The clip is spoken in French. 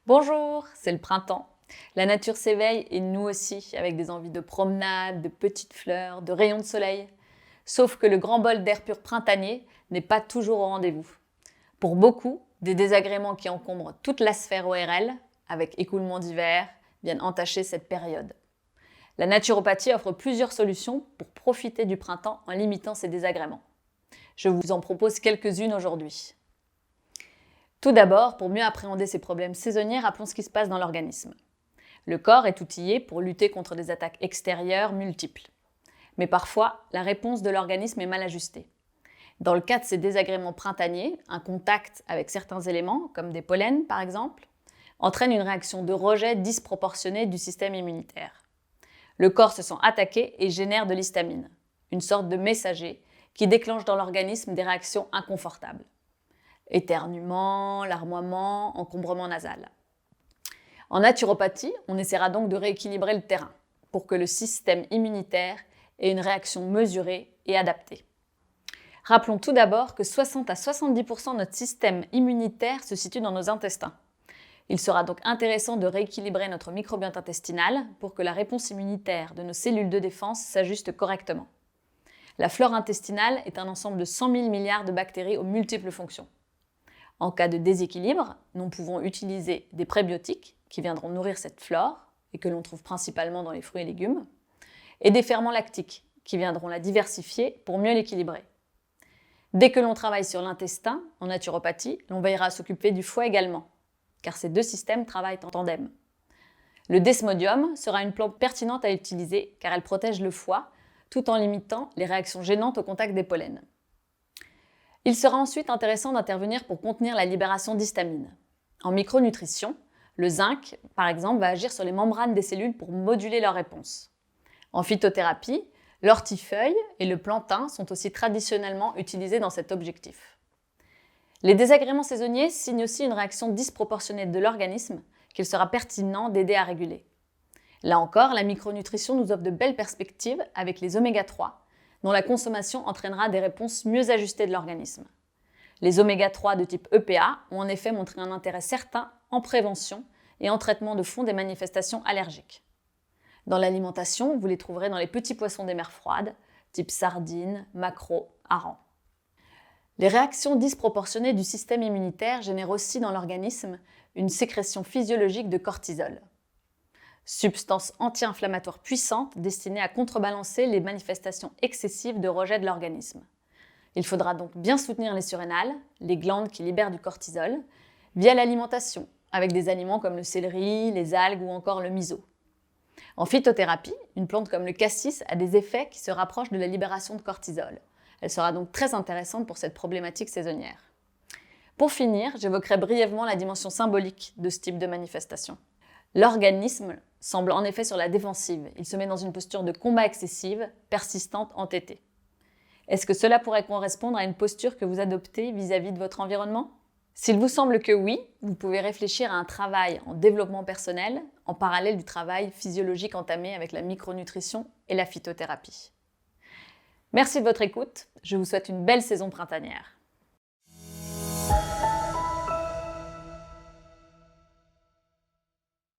Bonjour, c'est le printemps. La nature s'éveille et nous aussi, avec des envies de promenade, de petites fleurs, de rayons de soleil. Sauf que le grand bol d'air pur printanier n'est pas toujours au rendez-vous. Pour beaucoup, des désagréments qui encombrent toute la sphère ORL, avec écoulement d'hiver, viennent entacher cette période. La naturopathie offre plusieurs solutions pour profiter du printemps en limitant ces désagréments. Je vous en propose quelques-unes aujourd'hui. Tout d'abord, pour mieux appréhender ces problèmes saisonniers, rappelons ce qui se passe dans l'organisme. Le corps est outillé pour lutter contre des attaques extérieures multiples. Mais parfois, la réponse de l'organisme est mal ajustée. Dans le cas de ces désagréments printaniers, un contact avec certains éléments, comme des pollens par exemple, entraîne une réaction de rejet disproportionnée du système immunitaire. Le corps se sent attaqué et génère de l'histamine, une sorte de messager qui déclenche dans l'organisme des réactions inconfortables. Éternuement, larmoiement, encombrement nasal. En naturopathie, on essaiera donc de rééquilibrer le terrain pour que le système immunitaire ait une réaction mesurée et adaptée. Rappelons tout d'abord que 60 à 70% de notre système immunitaire se situe dans nos intestins. Il sera donc intéressant de rééquilibrer notre microbiote intestinal pour que la réponse immunitaire de nos cellules de défense s'ajuste correctement. La flore intestinale est un ensemble de 100 000 milliards de bactéries aux multiples fonctions. En cas de déséquilibre, nous pouvons utiliser des prébiotiques qui viendront nourrir cette flore et que l'on trouve principalement dans les fruits et légumes, et des ferments lactiques qui viendront la diversifier pour mieux l'équilibrer. Dès que l'on travaille sur l'intestin, en naturopathie, l'on veillera à s'occuper du foie également, car ces deux systèmes travaillent en tandem. Le desmodium sera une plante pertinente à utiliser car elle protège le foie tout en limitant les réactions gênantes au contact des pollens. Il sera ensuite intéressant d'intervenir pour contenir la libération d'histamine. En micronutrition, le zinc, par exemple, va agir sur les membranes des cellules pour moduler leur réponse. En phytothérapie, l'ortifeuille et le plantain sont aussi traditionnellement utilisés dans cet objectif. Les désagréments saisonniers signent aussi une réaction disproportionnée de l'organisme qu'il sera pertinent d'aider à réguler. Là encore, la micronutrition nous offre de belles perspectives avec les oméga 3, dont la consommation entraînera des réponses mieux ajustées de l'organisme. Les oméga 3 de type EPA ont en effet montré un intérêt certain en prévention et en traitement de fond des manifestations allergiques. Dans l'alimentation, vous les trouverez dans les petits poissons des mers froides, type sardines, maquereaux, harengs. Les réactions disproportionnées du système immunitaire génèrent aussi dans l'organisme une sécrétion physiologique de cortisol, substance anti-inflammatoire puissante destinée à contrebalancer les manifestations excessives de rejet de l'organisme. Il faudra donc bien soutenir les surrénales, les glandes qui libèrent du cortisol, via l'alimentation, avec des aliments comme le céleri, les algues ou encore le miso. En phytothérapie, une plante comme le cassis a des effets qui se rapprochent de la libération de cortisol. Elle sera donc très intéressante pour cette problématique saisonnière. Pour finir, j'évoquerai brièvement la dimension symbolique de ce type de manifestation. L'organisme semble en effet sur la défensive. Il se met dans une posture de combat excessive, persistante, entêtée. Est-ce que cela pourrait correspondre à une posture que vous adoptez vis-à-vis de votre environnement ? S'il vous semble que oui, vous pouvez réfléchir à un travail en développement personnel en parallèle du travail physiologique entamé avec la micronutrition et la phytothérapie. Merci de votre écoute. Je vous souhaite une belle saison printanière.